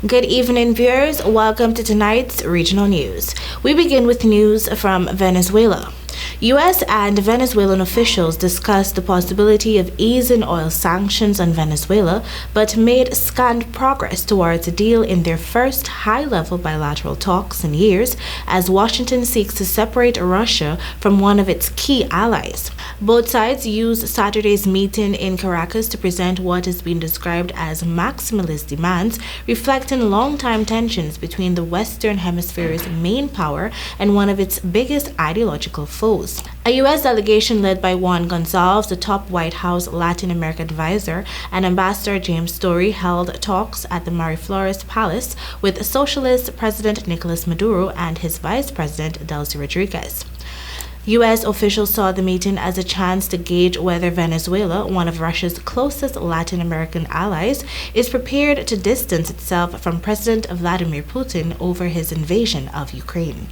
Good evening, viewers. Welcome to tonight's regional news. We begin with news from Venezuela. U.S. and Venezuelan officials discussed the possibility of easing oil sanctions on Venezuela, but made scant progress towards a deal in their first high-level bilateral talks in years, as Washington seeks to separate Russia from one of its key allies. Both sides used Saturday's meeting in Caracas to present what has been described as maximalist demands, reflecting long-time tensions between the Western Hemisphere's main power and one of its biggest ideological foes. A U.S. delegation led by Juan Gonzalez, the top White House Latin America advisor, and Ambassador James Story held talks at the Miraflores Palace with Socialist President Nicolas Maduro and his Vice President Delcy Rodriguez. U.S. officials saw the meeting as a chance to gauge whether Venezuela, one of Russia's closest Latin American allies, is prepared to distance itself from President Vladimir Putin over his invasion of Ukraine.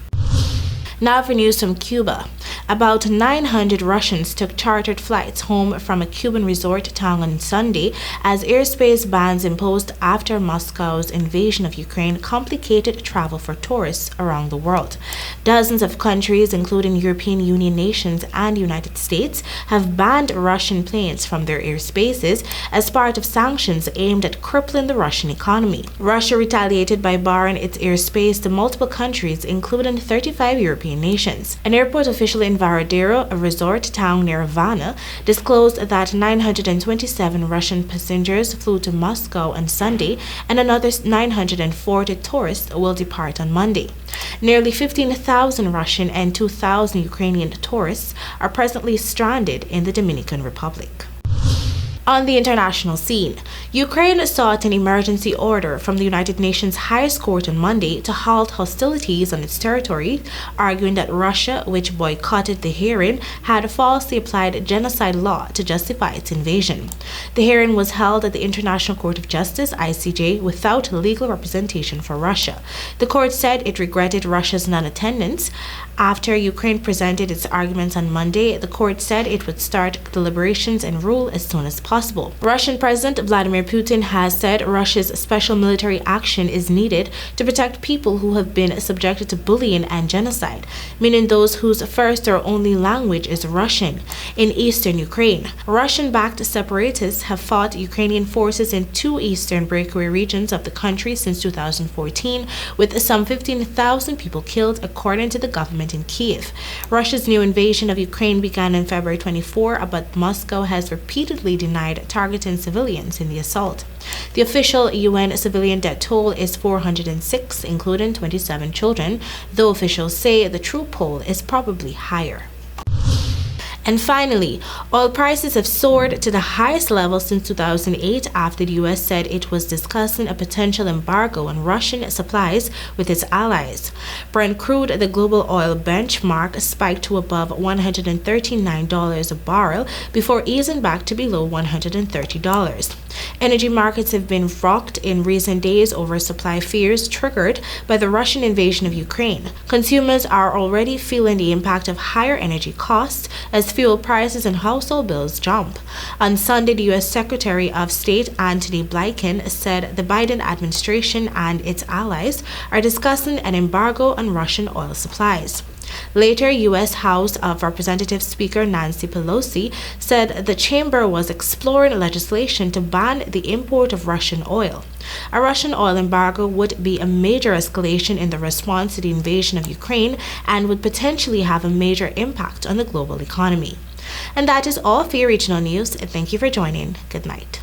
Now for news from Cuba. About 900 Russians took chartered flights home from a Cuban resort town on Sunday as airspace bans imposed after Moscow's invasion of Ukraine complicated travel for tourists around the world. Dozens of countries, including European Union nations and United States, have banned Russian planes from their airspaces as part of sanctions aimed at crippling the Russian economy. Russia retaliated by barring its airspace to multiple countries, including 35 European nations. An airport official in Varadero, a resort town near Havana, disclosed that 927 Russian passengers flew to Moscow on Sunday and another 940 tourists will depart on Monday. Nearly 15,000 Russian and 2,000 Ukrainian tourists are presently stranded in the Dominican Republic. On the international scene, Ukraine sought an emergency order from the United Nations highest court on Monday to halt hostilities on its territory, arguing that Russia, which boycotted the hearing, had falsely applied genocide law to justify its invasion. The hearing was held at the International Court of Justice, ICJ, without legal representation for Russia. The court said it regretted Russia's non-attendance. After Ukraine presented its arguments on Monday, the court said it would start deliberations and rule as soon as possible. Russian President Vladimir Putin has said Russia's special military action is needed to protect people who have been subjected to bullying and genocide, meaning those whose first or only language is Russian. In eastern Ukraine, Russian-backed separatists have fought Ukrainian forces in two eastern breakaway regions of the country since 2014, with some 15,000 people killed, according to the government in Kiev. Russia's new invasion of Ukraine began on February 24, but Moscow has repeatedly denied targeting civilians in the assault. The official UN civilian death toll is 406, including 27 children, though officials say the true toll is probably higher. And finally, oil prices have soared to the highest level since 2008 after the U.S. said it was discussing a potential embargo on Russian supplies with its allies. Brent crude, the global oil benchmark, spiked to above $139 a barrel before easing back to below $130. Energy markets have been rocked in recent days over supply fears triggered by the Russian invasion of Ukraine. Consumers are already feeling the impact of higher energy costs as fuel prices and household bills jump. On Sunday, the U.S. Secretary of State Antony Blinken said the Biden administration and its allies are discussing an embargo on Russian oil supplies. Later, U.S. House of Representatives Speaker Nancy Pelosi said the chamber was exploring legislation to ban the import of Russian oil. A Russian oil embargo would be a major escalation in the response to the invasion of Ukraine and would potentially have a major impact on the global economy. And that is all for your regional news. Thank you for joining. Good night.